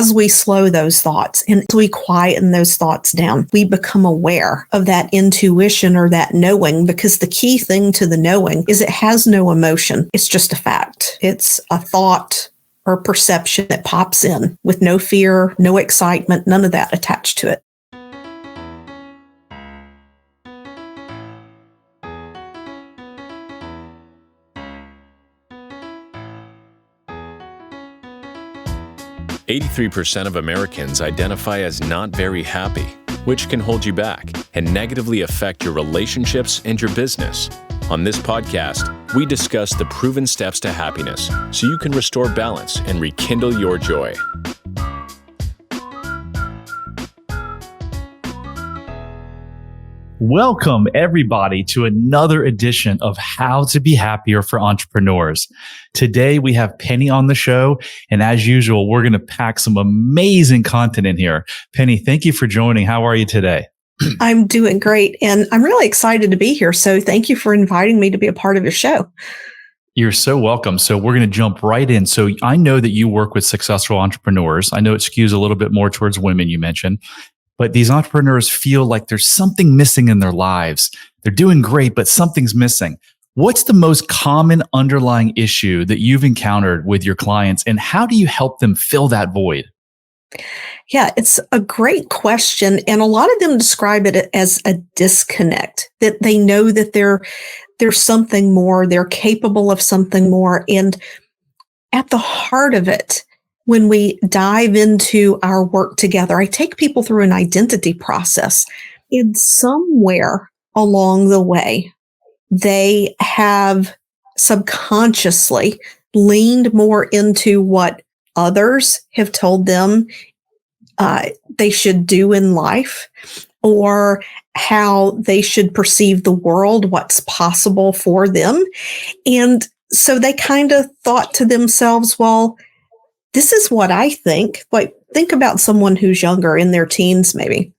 as we slow those thoughts and as we quieten those thoughts down, we become aware of that intuition or that knowing, because the key thing to the knowing is it has no emotion. It's just a fact. It's a thought or perception that pops in with no fear, no excitement, none of that attached to it. %83 of Americans identify as not very happy, which can hold you back and negatively affect your relationships and your business. On this podcast, we discuss the proven steps to happiness so you can restore balance and rekindle your joy. Welcome, everybody, to another edition of How to Be Happier for Entrepreneurs. Today, we have Penny on the show, and as usual, we're going to pack some amazing content in here. Penny, thank you for joining. How are you today? I'm doing great, and I'm really excited to be here. So thank you for inviting me to be a part of your show. You're so welcome. So we're going to jump right in. So I know that you work with successful entrepreneurs. I know it skews a little bit more towards women, you mentioned. But these entrepreneurs feel like there's something missing in their lives. They're doing great, but something's missing. What's the most common underlying issue that you've encountered with your clients, and how do you help them fill that void? Yeah, it's a great question. And a lot of them describe it as a disconnect, that they know that there's something more, they're capable of something more. And at the heart of it, when we dive into our work together, I take people through an identity process. And somewhere along the way, they have subconsciously leaned more into what others have told them they should do in life, or how they should perceive the world, what's possible for them. And so they kind of thought to themselves, well, this is what I think. Like, think about someone who's younger, in their teens, maybe.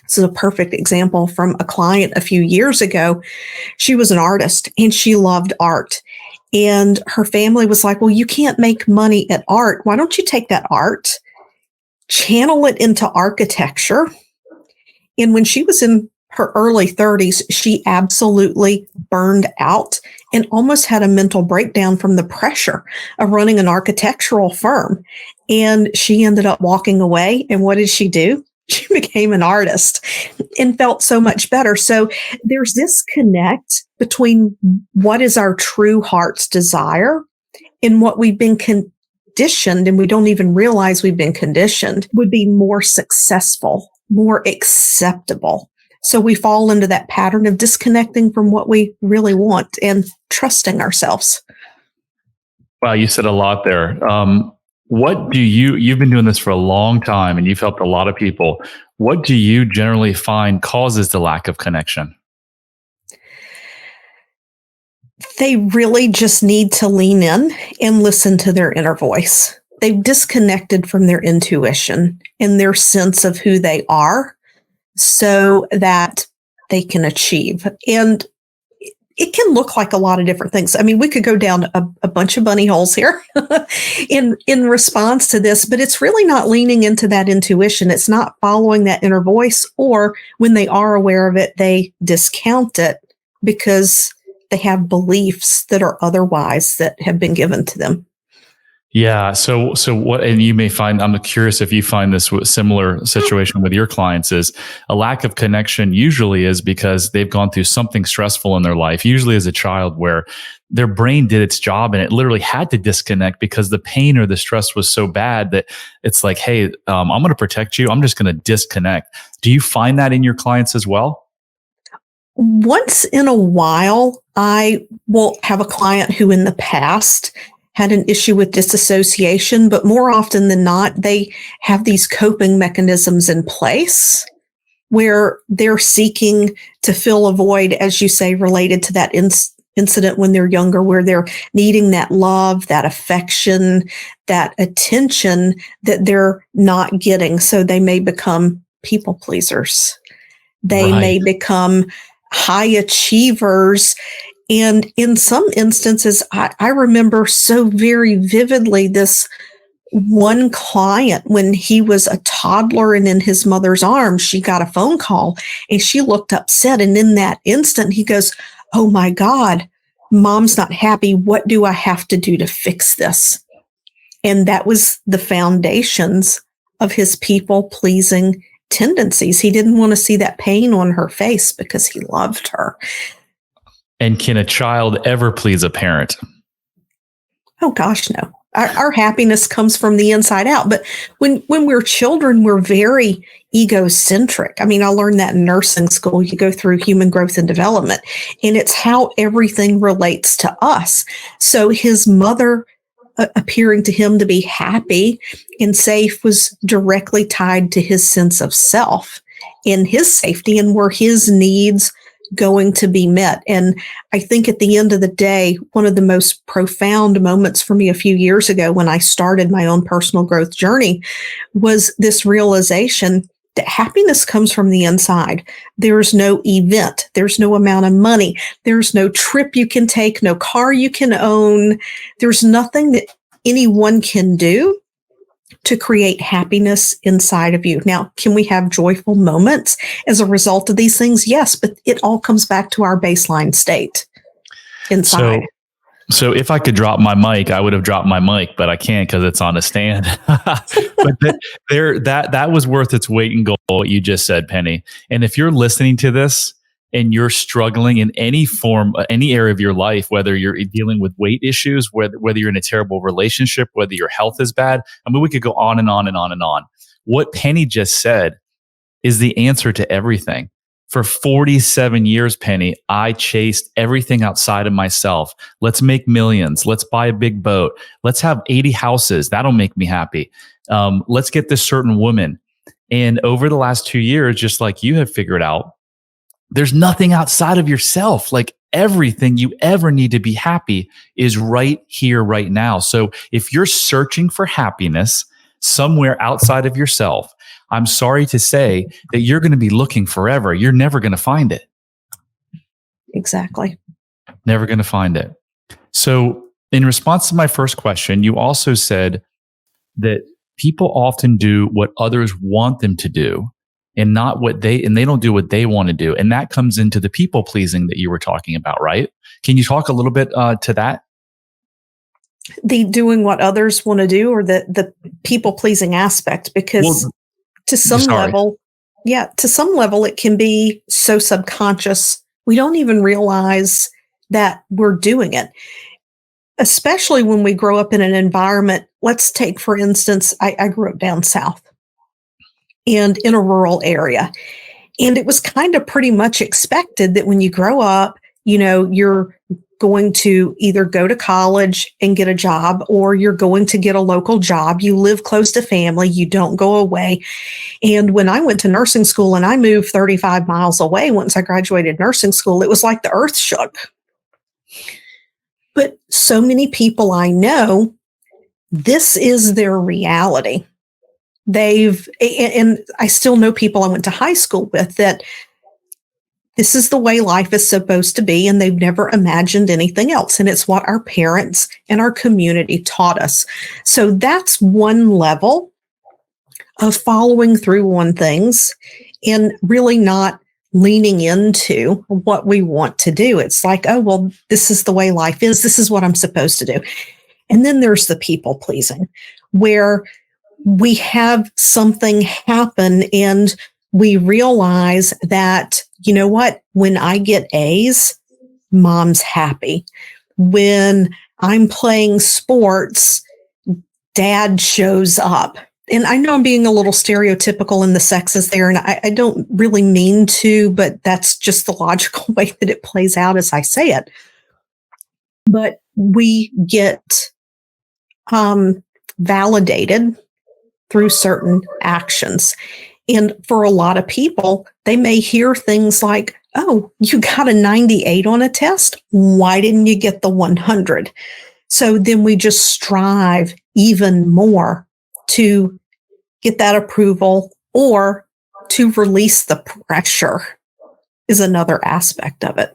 This is a perfect example from a client a few years ago. She was an artist and she loved art. And her family was like, well, you can't make money at art. Why don't you take that art, channel it into architecture? And when she was in her early 30s, she absolutely burned out and almost had a mental breakdown from the pressure of running an architectural firm. And she ended up walking away. And what did she do? She became an artist and felt so much better. So there's this connect between what is our true heart's desire and what we've been conditioned, and we don't even realize we've been conditioned, would be more successful, more acceptable. So we fall into that pattern of disconnecting from what we really want and trusting ourselves. Wow, you said a lot there. What do you've been doing this for a long time and you've helped a lot of people. What do you generally find causes the lack of connection? They really just need to lean in and listen to their inner voice. They've disconnected from their intuition and their sense of who they are, so that they can achieve. And it can look like a lot of different things. I mean, we could go down a bunch of bunny holes here in response to this, but it's really not leaning into that intuition. It's not following that inner voice, or when they are aware of it, they discount it because they have beliefs that are otherwise that have been given to them. Yeah. So what, and you may find, I'm curious if you find this similar situation with your clients, is a lack of connection usually is because they've gone through something stressful in their life, usually as a child, where their brain did its job and it literally had to disconnect because the pain or the stress was so bad that it's like, hey, I'm going to protect you. I'm just going to disconnect. Do you find that in your clients as well? Once in a while, I will have a client who in the past had an issue with disassociation, but more often than not, they have these coping mechanisms in place where they're seeking to fill a void, as you say, related to that incident when they're younger, where they're needing that love, that affection, that attention that they're not getting. So they may become people pleasers. They may become high achievers. And in some instances, I remember so very vividly this one client, when he was a toddler and in his mother's arms, she got a phone call and she looked upset. And in that instant, he goes, "Oh my God, mom's not happy. What do I have to do to fix this?" And that was the foundations of his people pleasing tendencies. He didn't want to see that pain on her face because he loved her. And can a child ever please a parent? Oh gosh, no. Our happiness comes from the inside out. But when we're children, we're very egocentric. I mean, I learned that in nursing school. You go through human growth and development, and it's how everything relates to us. So his mother appearing to him to be happy and safe was directly tied to his sense of self and his safety, and were his needs going to be met. And I think at the end of the day, one of the most profound moments for me a few years ago when I started my own personal growth journey was this realization that happiness comes from the inside. There's no event. There's no amount of money. There's no trip you can take, no car you can own. There's nothing that anyone can do to create happiness inside of you. Now, can we have joyful moments as a result of these things? Yes, but it all comes back to our baseline state inside. So if I could drop my mic, I would have dropped my mic, but I can't because it's on a stand. But that was worth its weight in gold, what you just said, Penny. And if you're listening to this and you're struggling in any form, any area of your life, whether you're dealing with weight issues, whether you're in a terrible relationship, whether your health is bad, I mean, we could go on and on and on and on. What Penny just said is the answer to everything. For 47 years, Penny, I chased everything outside of myself. Let's make millions. Let's buy a big boat. Let's have 80 houses. That'll make me happy. Let's get this certain woman. And over the last 2 years, just like you have figured out, there's nothing outside of yourself. Like everything you ever need to be happy is right here, right now. So if you're searching for happiness somewhere outside of yourself, I'm sorry to say that you're going to be looking forever. You're never going to find it. Exactly. Never going to find it. So in response to my first question, you also said that people often do what others want them to do and they don't do what they want to do. And that comes into the people pleasing that you were talking about, right? Can you talk a little bit to that? The doing what others want to do, or the people pleasing aspect, because to some level, it can be so subconscious. We don't even realize that we're doing it, especially when we grow up in an environment. Let's take, for instance, I grew up down south and in a rural area. And it was kind of pretty much expected that when you grow up, you're going to either go to college and get a job, or you're going to get a local job. You live close to family. You don't go away. And when I went to nursing school and I moved 35 miles away, once I graduated nursing school, it was like the earth shook. But so many people I know, this is their reality. And I still know people I went to high school with that this is the way life is supposed to be, and they've never imagined anything else. And it's what our parents and our community taught us. So that's one level of following through on things and really not leaning into what we want to do. It's like, oh, well, this is the way life is. This is what I'm supposed to do. And then there's the people pleasing, where we have something happen and we realize that, you know what, when I get A's, mom's happy. When I'm playing sports, dad shows up. And I know I'm being a little stereotypical in the sexes there, and I don't really mean to, but that's just the logical way that it plays out as I say it. But we get validated through certain actions. And for a lot of people, they may hear things like, oh, you got a 98 on a test. Why didn't you get the 100? So then we just strive even more to get that approval, or to release the pressure is another aspect of it.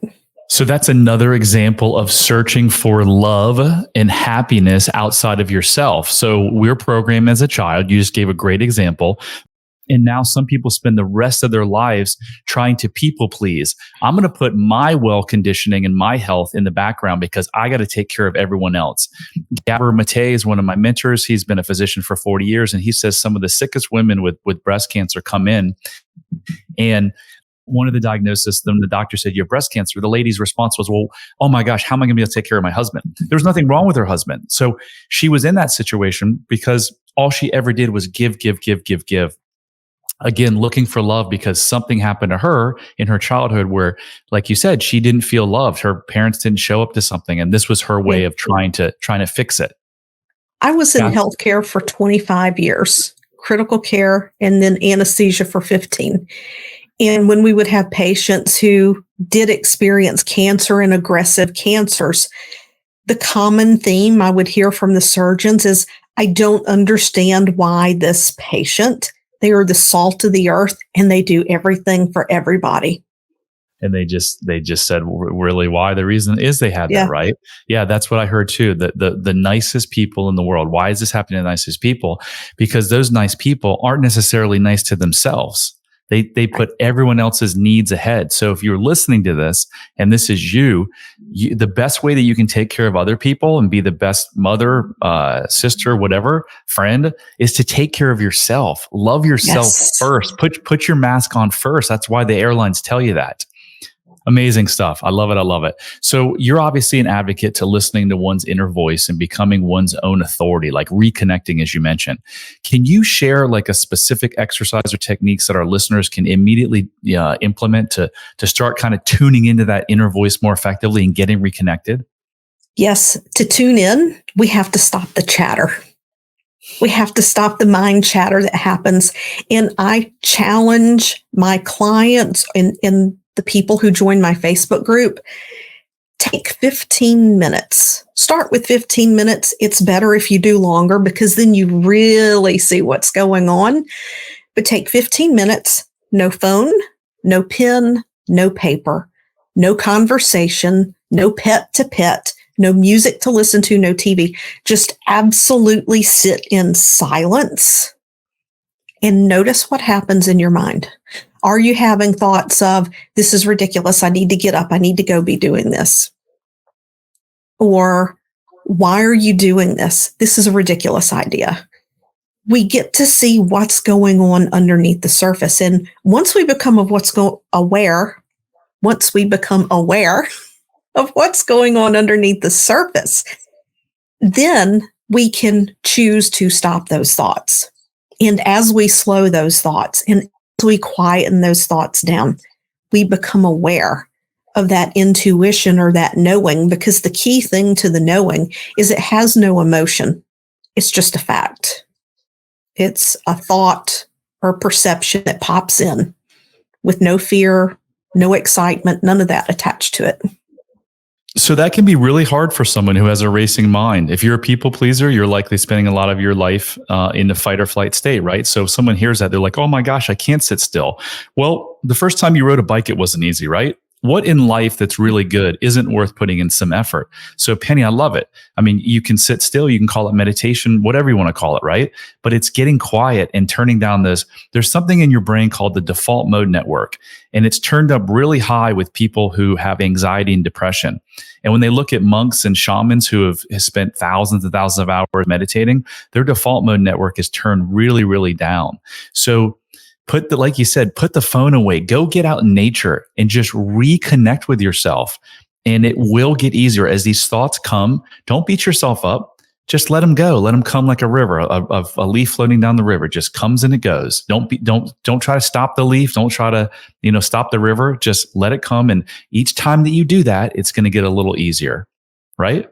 So that's another example of searching for love and happiness outside of yourself. So we're programmed as a child. You just gave a great example. And now some people spend the rest of their lives trying to people please. I'm going to put my well conditioning and my health in the background because I got to take care of everyone else. Gabor Mate is one of my mentors. He's been a physician for 40 years. And he says some of the sickest women with breast cancer come in, and one of the diagnoses, then the doctor said, you have breast cancer. The lady's response was, well, oh my gosh, how am I going to be able to take care of my husband? There was nothing wrong with her husband. So she was in that situation because all she ever did was give. Again, looking for love because something happened to her in her childhood where, like you said, she didn't feel loved. Her parents didn't show up to something. And this was her way of trying to fix it. I was in healthcare for 25 years, critical care, and then anesthesia for 15. And when we would have patients who did experience cancer and aggressive cancers, the common theme I would hear from the surgeons is, I don't understand why this patient, they are the salt of the earth and they do everything for everybody. And they just said, really, why? The reason is they had that, right? Yeah, that's what I heard too. The nicest people in the world. Why is this happening to the nicest people? Because those nice people aren't necessarily nice to themselves. They put everyone else's needs ahead. So if you're listening to this and this is you, the best way that you can take care of other people and be the best mother, sister, whatever, friend, is to take care of yourself. Love yourself first. Put your mask on first. That's why the airlines tell you that. Amazing stuff. I love it. So you're obviously an advocate to listening to one's inner voice and becoming one's own authority, like reconnecting, as you mentioned. Can you share like a specific exercise or techniques that our listeners can immediately implement to start kind of tuning into that inner voice more effectively and getting reconnected? Yes. To tune in, we have to stop the chatter. We have to stop the mind chatter that happens. And I challenge my clients in the people who join my Facebook group, take 15 minutes. Start with 15 minutes. It's better if you do longer because then you really see what's going on. But take 15 minutes, no phone, no pen, no paper, no conversation, no pet to pet, no music to listen to, no TV. Just absolutely sit in silence and notice what happens in your mind. Are you having thoughts of, this is ridiculous, I need to get up, I need to go be doing this? Or, why are you doing this? This is a ridiculous idea. We get to see what's going on underneath the surface. And once we become aware of what's going on underneath the surface, then we can choose to stop those thoughts. And as we slow those thoughts and as we quieten those thoughts down, we become aware of that intuition or that knowing, because the key thing to the knowing is it has no emotion. It's just a fact. It's a thought or perception that pops in with no fear, no excitement, none of that attached to it. So that can be really hard for someone who has a racing mind. If you're a people pleaser, you're likely spending a lot of your life in the fight or flight state, right? So if someone hears that, they're like, oh my gosh, I can't sit still. Well, the first time you rode a bike, it wasn't easy, right? What in life that's really good isn't worth putting in some effort? So Penny, I love it. I mean, you can sit still, you can call it meditation, whatever you want to call it, right? But it's getting quiet and turning down there's something in your brain called the default mode network. And it's turned up really high with people who have anxiety and depression. And when they look at monks and shamans who have spent thousands and thousands of hours meditating, their default mode network is turned really, really down. So like you said, put the phone away, go get out in nature and just reconnect with yourself. And it will get easier as these thoughts come. Don't beat yourself up. Just let them go. Let them come like a river, a leaf floating down the river. Just comes and it goes. Don't try to stop the leaf. Don't try to, stop the river. Just let it come. And each time that you do that, it's going to get a little easier, right?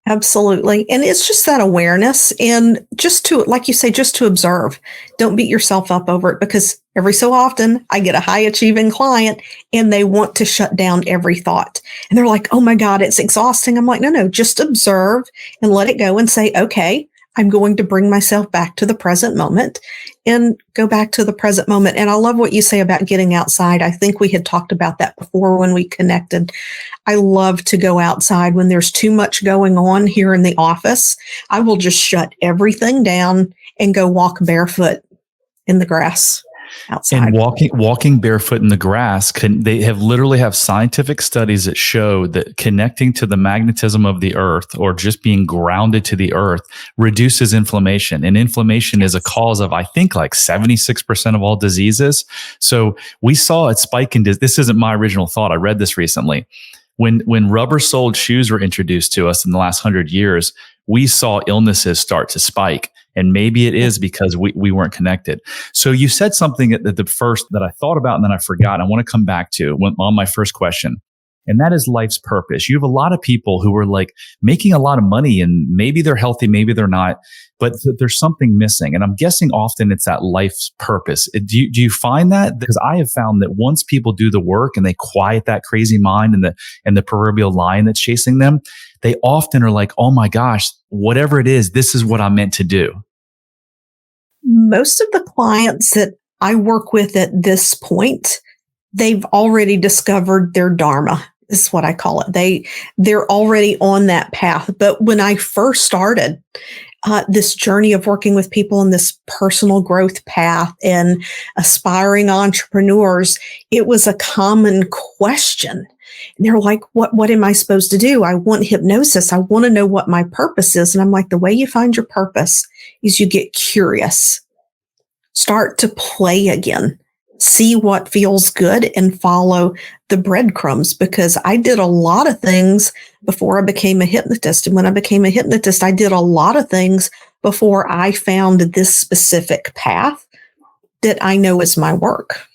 Absolutely. And it's just that awareness and just to, like you say, just to observe. Don't beat yourself up over it, because every so often I get a high achieving client and they want to shut down every thought. And they're like, oh my God, it's exhausting. I'm like, no, just observe and let it go and say, okay, I'm going to bring myself back to the present moment and go back to the present moment. And I love what you say about getting outside. I think we had talked about that before when we connected. I love to go outside when there's too much going on here in the office. I will just shut everything down and go walk barefoot in the grass outside. And walking barefoot in the grass, they literally have scientific studies that show that connecting to the magnetism of the earth, or just being grounded to the earth, reduces inflammation. And inflammation is a cause of, I think, like 76% of all diseases. So we saw it spike in, this isn't my original thought. I read this recently. When rubber-soled shoes were introduced to us in the last 100 years, we saw illnesses start to spike. And maybe it is because we weren't connected. So you said something at the first that I thought about and then I forgot. I want to come back to on my first question. And that is life's purpose. You have a lot of people who are like making a lot of money, and maybe they're healthy, maybe they're not, but there's something missing. And I'm guessing often it's that life's purpose. Do you find that? Because I have found that once people do the work and they quiet that crazy mind and the proverbial lion that's chasing them, they often are like, oh my gosh, whatever it is, this is what I'm meant to do. Most of the clients that I work with at this point, they've already discovered their dharma, is what I call it. They're already on that path. But when I first started this journey of working with people in this personal growth path and aspiring entrepreneurs, it was a common question. And they're like, what am I supposed to do? I want hypnosis. I want to know what my purpose is. And I'm like, the way you find your purpose is you get curious, start to play again, see what feels good and follow the breadcrumbs. Because I did a lot of things before I became a hypnotist. And when I became a hypnotist, I did a lot of things before I found this specific path that I know is my work.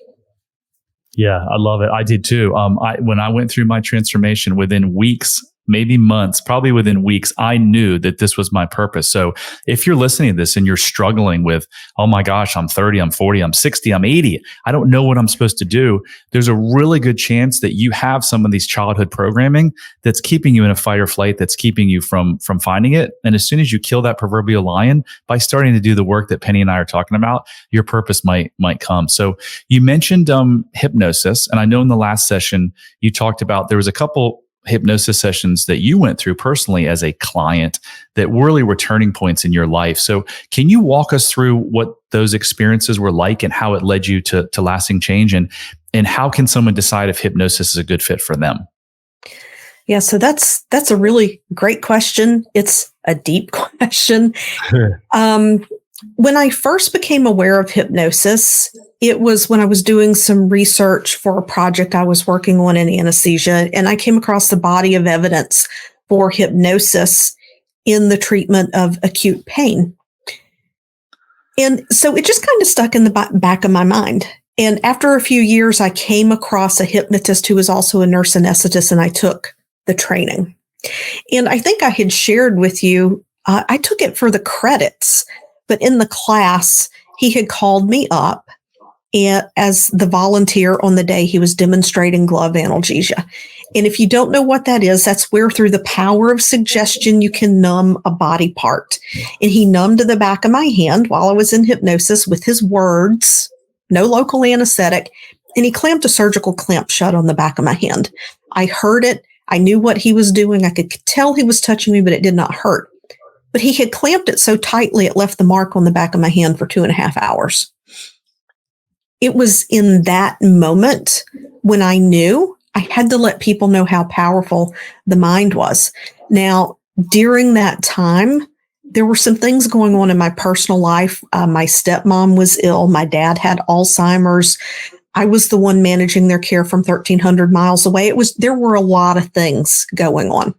Yeah, I love it. I did too. When I went through my transformation, within weeks, maybe months, probably within weeks, I knew that this was my purpose. So if you're listening to this and you're struggling with, oh my gosh, I'm 30, I'm 40, I'm 60, I'm 80, I don't know what I'm supposed to do, there's a really good chance that you have some of these childhood programming that's keeping you in a fight or flight, that's keeping you from finding it. And as soon as you kill that proverbial lion, by starting to do the work that Penny and I are talking about, your purpose might come. So you mentioned hypnosis. And I know in the last session, you talked about there was a couple hypnosis sessions that you went through personally as a client that really were turning points in your life. So can you walk us through what those experiences were like and how it led you to lasting change, and how can someone decide if hypnosis is a good fit for them? Yeah, so that's a really great question. It's a deep question. When I first became aware of hypnosis, it was when I was doing some research for a project I was working on in anesthesia, and I came across the body of evidence for hypnosis in the treatment of acute pain. And so it just kind of stuck in the back of my mind. And after a few years, I came across a hypnotist who was also a nurse anesthetist, and I took the training. And I think I had shared with you, I took it for the credits. But in the class, he had called me up as the volunteer on the day he was demonstrating glove analgesia. And if you don't know what that is, that's where through the power of suggestion, you can numb a body part. And he numbed the back of my hand while I was in hypnosis with his words, no local anesthetic, and he clamped a surgical clamp shut on the back of my hand. I heard it. I knew what he was doing. I could tell he was touching me, but it did not hurt. But he had clamped it so tightly, it left the mark on the back of my hand for 2.5 hours. It was in that moment when I knew I had to let people know how powerful the mind was. Now, during that time, there were some things going on in my personal life. My stepmom was ill. My dad had Alzheimer's. I was the one managing their care from 1,300 miles away. There were a lot of things going on.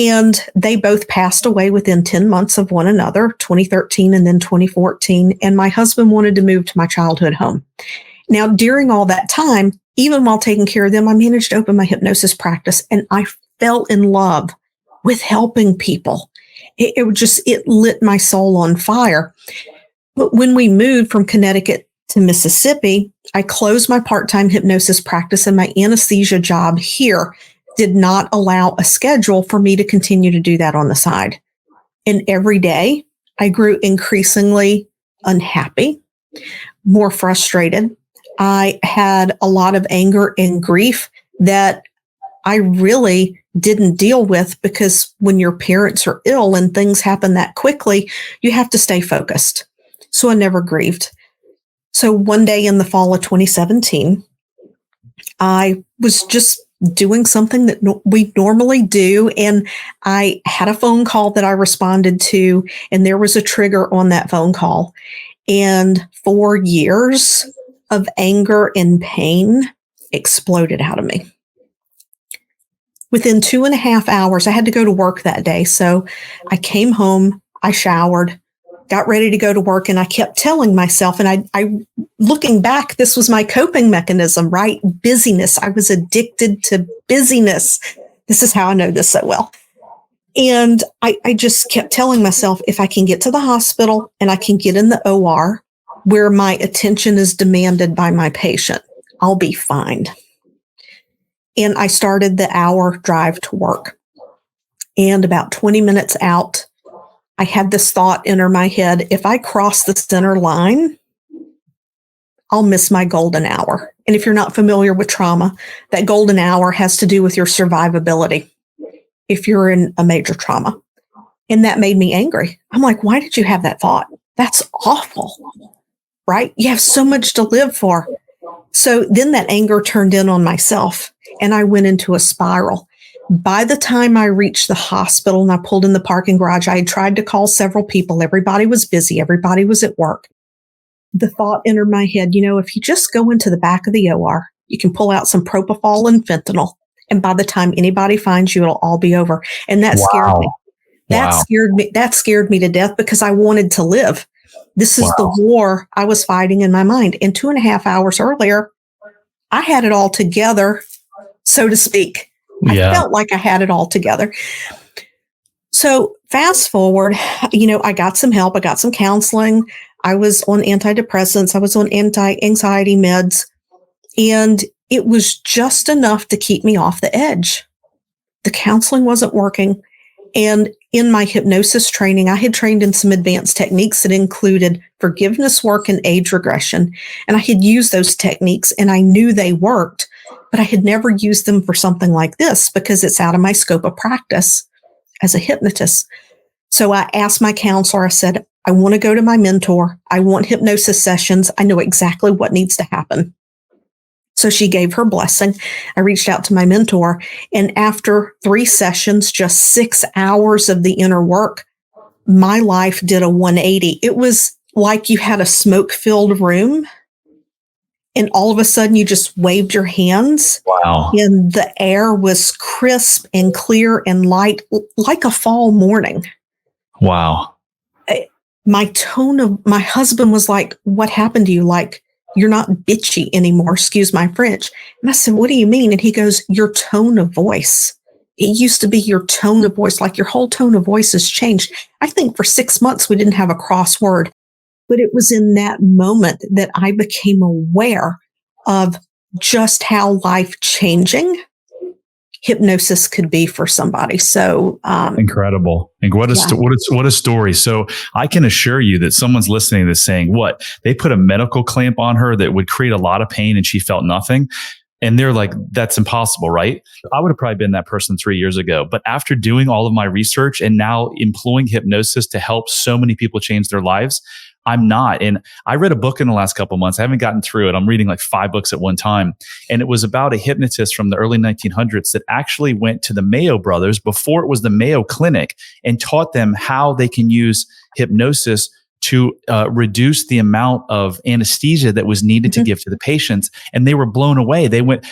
And they both passed away within 10 months of one another, 2013 and then 2014. And my husband wanted to move to my childhood home. Now, during all that time, even while taking care of them, I managed to open my hypnosis practice, and I fell in love with helping people. It lit my soul on fire. But when we moved from Connecticut to Mississippi, I closed my part-time hypnosis practice, and my anesthesia job here did not allow a schedule for me to continue to do that on the side. And every day I grew increasingly unhappy, more frustrated. I had a lot of anger and grief that I really didn't deal with, because when your parents are ill and things happen that quickly, you have to stay focused. So I never grieved. So one day in the fall of 2017, I was just doing something that we normally do. And I had a phone call that I responded to, and there was a trigger on that phone call. And 4 years of anger and pain exploded out of me. Within 2.5 hours, I had to go to work that day. So I came home, I showered, got ready to go to work, and I kept telling myself, and I looking back, this was my coping mechanism, right? Busyness. I was addicted to busyness. This is how I know this so well. And I just kept telling myself, if I can get to the hospital and I can get in the OR where my attention is demanded by my patient, I'll be fine. And I started the hour drive to work. And about 20 minutes out, I had this thought enter my head: if I cross the center line, I'll miss my golden hour. And if you're not familiar with trauma, that golden hour has to do with your survivability if you're in a major trauma. And that made me angry. I'm like, why did you have that thought? That's awful, right? You have so much to live for. So then that anger turned in on myself, and I went into a spiral. By the time I reached the hospital and I pulled in the parking garage, I had tried to call several people. Everybody was busy. Everybody was at work. The thought entered my head, if you just go into the back of the OR, you can pull out some propofol and fentanyl. And by the time anybody finds you, it'll all be over. And that scared me. That scared me to death, because I wanted to live. This is the war I was fighting in my mind. And 2.5 hours earlier, I had it all together, so to speak. Yeah. I felt like I had it all together. So fast forward, I got some help. I got some counseling. I was on antidepressants. I was on anti-anxiety meds. And it was just enough to keep me off the edge. The counseling wasn't working. And in my hypnosis training, I had trained in some advanced techniques that included forgiveness work and age regression. And I had used those techniques and I knew they worked, but I had never used them for something like this because it's out of my scope of practice as a hypnotist. So I asked my counselor, I said, I want to go to my mentor. I want hypnosis sessions. I know exactly what needs to happen. So she gave her blessing. I reached out to my mentor, and after 3 sessions, just 6 hours of the inner work, my life did a 180. It was like you had a smoke-filled room, and all of a sudden you just waved your hands. Wow. And the air was crisp and clear and light, like a fall morning. Wow. My husband was like, what happened to you? Like, you're not bitchy anymore, excuse my French. And I said, what do you mean? And he goes, your tone of voice. It used to be your tone of voice, like your whole tone of voice has changed. I think for 6 months we didn't have a crossword, but it was in that moment that I became aware of just how life-changing hypnosis could be for somebody. So incredible. And what a story. So I can assure you that someone's listening to this saying, what? They put a medical clamp on her that would create a lot of pain and she felt nothing. And they're like, that's impossible, right? I would have probably been that person 3 years ago. But after doing all of my research and now employing hypnosis to help so many people change their lives, I'm not. And I read a book in the last couple of months. I haven't gotten through it. I'm reading like 5 books at one time. And it was about a hypnotist from the early 1900s that actually went to the Mayo brothers before it was the Mayo Clinic and taught them how they can use hypnosis to reduce the amount of anesthesia that was needed to give to the patients. And they were blown away.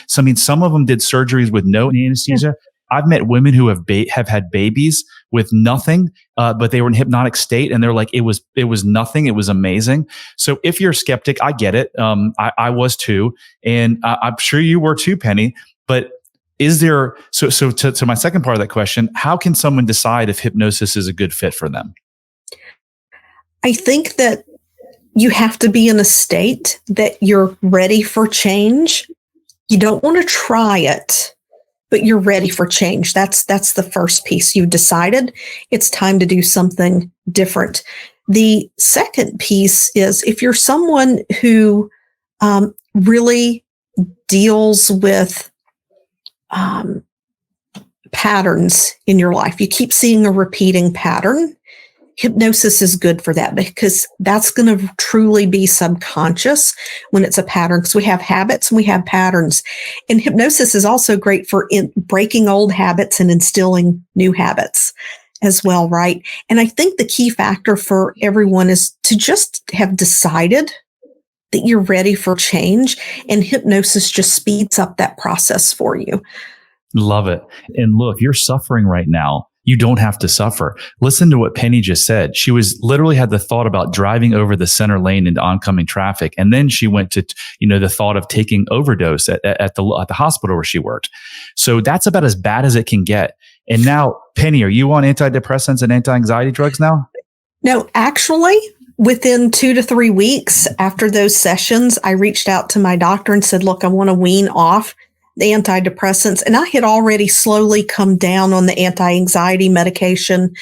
Some of them did surgeries with no anesthesia. Yeah. I've met women who have had babies with nothing, but they were in hypnotic state, and they're like, it was nothing. It was amazing. So if you're a skeptic, I get it. I was too, and I'm sure you were too, Penny. But is there? So to my second part of that question, how can someone decide if hypnosis is a good fit for them? I think that you have to be in a state that you're ready for change. You don't want to try it but you're ready for change. That's the first piece. You've decided it's time to do something different. The second piece is if you're someone who really deals with patterns in your life, you keep seeing a repeating pattern, hypnosis is good for that because that's going to truly be subconscious when it's a pattern, because we have habits and we have patterns. And hypnosis is also great for breaking old habits and instilling new habits as well, right? And I think the key factor for everyone is to just have decided that you're ready for change, and hypnosis just speeds up that process for you. Love it. And look, you're suffering right now. You don't have to suffer. Listen to what Penny just said. She was literally had the thought about driving over the center lane into oncoming traffic. And then she went to, the thought of taking overdose at the hospital where she worked. So that's about as bad as it can get. And now, Penny, are you on antidepressants and anti-anxiety drugs now? No, actually, within 2 to 3 weeks after those sessions, I reached out to my doctor and said, look, I want to wean off the antidepressants. And I had already slowly come down on the anti-anxiety medication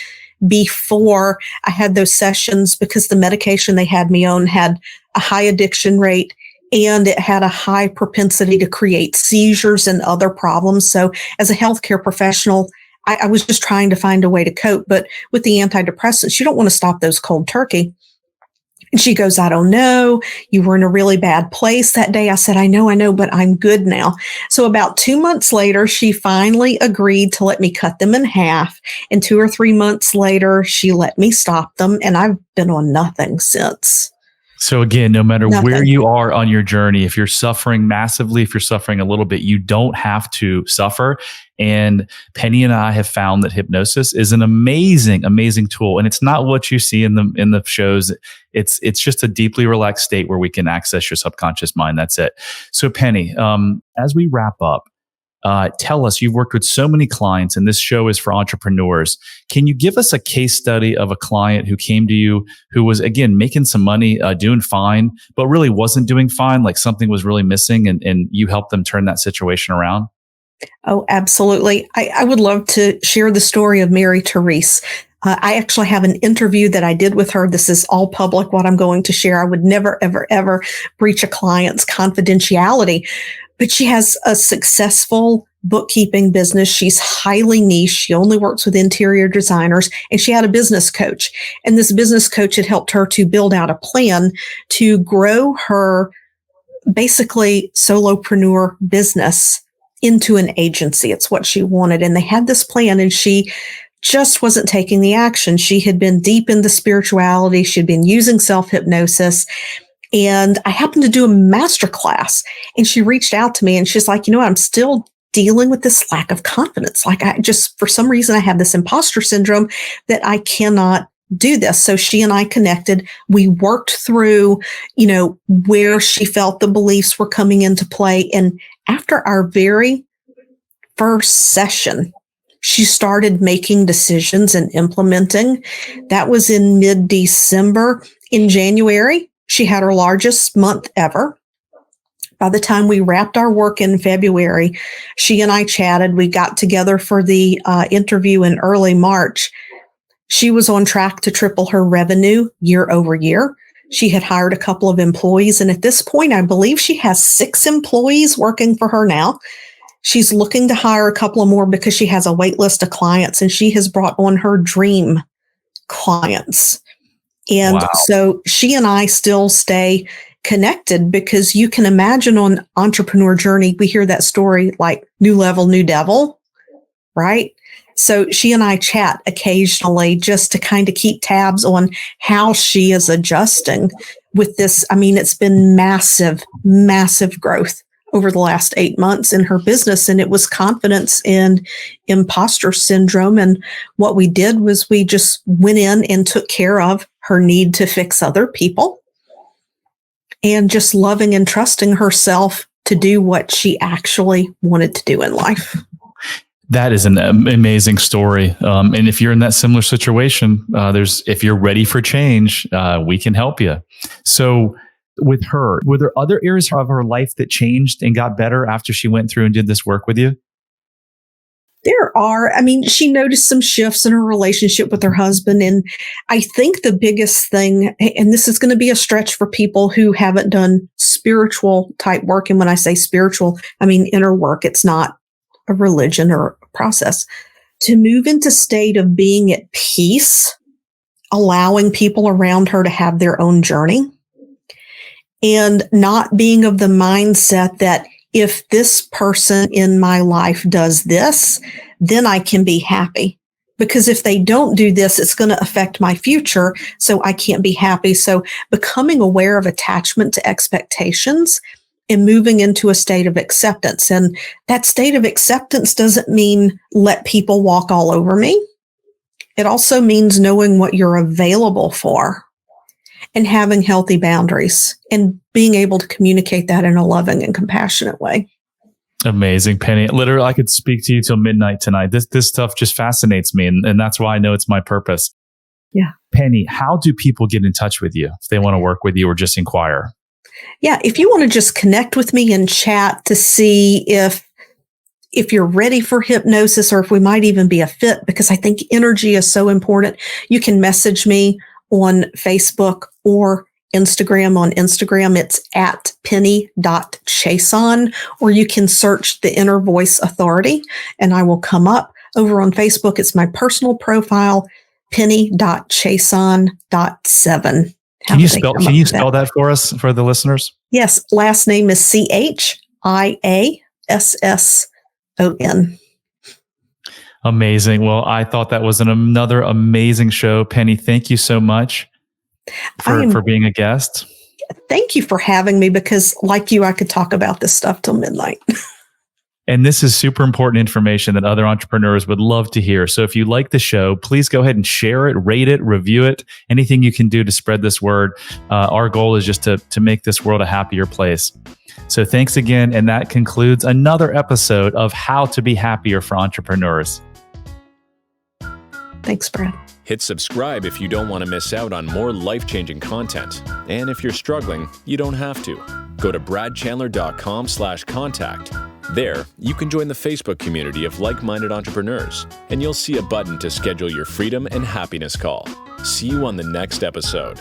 before I had those sessions, because the medication they had me on had a high addiction rate and it had a high propensity to create seizures and other problems. So as a healthcare professional, I was just trying to find a way to cope. But with the antidepressants, you don't want to stop those cold turkey. And she goes, I don't know. You were in a really bad place that day. I said, I know, but I'm good now. So about 2 months later, she finally agreed to let me cut them in half. And 2 or 3 months later, she let me stop them. And I've been on nothing since. So again, no matter where you are on your journey, if you're suffering massively, if you're suffering a little bit, you don't have to suffer. And Penny and I have found that hypnosis is an amazing, amazing tool. And it's not what you see in the shows. It's just a deeply relaxed state where we can access your subconscious mind. That's it. So Penny, as we wrap up, tell us, you've worked with so many clients and this show is for entrepreneurs. Can you give us a case study of a client who came to you who was, again, making some money, doing fine, but really wasn't doing fine, like something was really missing, and you helped them turn that situation around? Oh, absolutely. I would love to share the story of Mary Therese. I actually have an interview that I did with her. This is all public, what I'm going to share. I would never, ever, ever breach a client's confidentiality. But she has a successful bookkeeping business. She's highly niche. She only works with interior designers, and she had a business coach. And this business coach had helped her to build out a plan to grow her basically solopreneur business into an agency. It's what she wanted. And they had this plan, and she just wasn't taking the action. She had been deep into spirituality. She'd been using self-hypnosis. And I happened to do a masterclass, and she reached out to me and she's like, I'm still dealing with this lack of confidence. Like for some reason, I have this imposter syndrome that I cannot do this. So she and I connected. We worked through, where she felt the beliefs were coming into play. And after our very first session, she started making decisions and implementing. That was in mid-December. In January, she had her largest month ever. By the time we wrapped our work in February, she and I chatted. We got together for the interview in early March. She was on track to triple her revenue year over year. She had hired a couple of employees. And at this point, I believe she has 6 employees working for her now. She's looking to hire a couple of more because she has a wait list of clients, and she has brought on her dream clients. And so she and I still stay connected, because you can imagine on Entrepreneur Journey, we hear that story like new level, new devil, right? So she and I chat occasionally just to kind of keep tabs on how she is adjusting with this. I mean, it's been massive, massive growth over the last 8 months in her business. And it was confidence and imposter syndrome. And what we did was we just went in and took care of her need to fix other people, and just loving and trusting herself to do what she actually wanted to do in life. That is an amazing story. And if you're in that similar situation, if you're ready for change, we can help you. So with her, were there other areas of her life that changed and got better after she went through and did this work with you? There are. I mean, she noticed some shifts in her relationship with her husband. And I think the biggest thing, and this is going to be a stretch for people who haven't done spiritual type work. And when I say spiritual, I mean inner work. It's not a religion or a process. To move into state of being at peace, allowing people around her to have their own journey, and not being of the mindset that if this person in my life does this, then I can be happy. Because if they don't do this, it's going to affect my future, so I can't be happy. So becoming aware of attachment to expectations and moving into a state of acceptance. And that state of acceptance doesn't mean let people walk all over me. It also means knowing what you're available for and having healthy boundaries and being able to communicate that in a loving and compassionate way. Amazing, Penny. Literally, I could speak to you till midnight tonight. This stuff just fascinates me, and that's why I know it's my purpose. Yeah. Penny, how do people get in touch with you if they want to work with you or just inquire? Yeah, if you want to just connect with me and chat to see if you're ready for hypnosis or if we might even be a fit, because I think energy is so important, you can message me on Facebook or Instagram. On Instagram, it's at penny.chiasson, or you can search the Inner Voice Authority and I will come up. Over on Facebook, it's my personal profile, penny.chiasson.7. Can you spell that for us, for the listeners? Yes. Last name is Chiasson. Amazing. Well, I thought that was another amazing show. Penny, thank you so much for being a guest. Thank you for having me, because like you, I could talk about this stuff till midnight. And this is super important information that other entrepreneurs would love to hear. So if you like the show, please go ahead and share it, rate it, review it, anything you can do to spread this word. Our goal is just to make this world a happier place. So thanks again. And that concludes another episode of How to Be Happier for Entrepreneurs. Thanks, Brad. Hit subscribe if you don't want to miss out on more life-changing content. And if you're struggling, you don't have to. Go to bradchandler.com/contact. There, you can join the Facebook community of like-minded entrepreneurs, and you'll see a button to schedule your freedom and happiness call. See you on the next episode.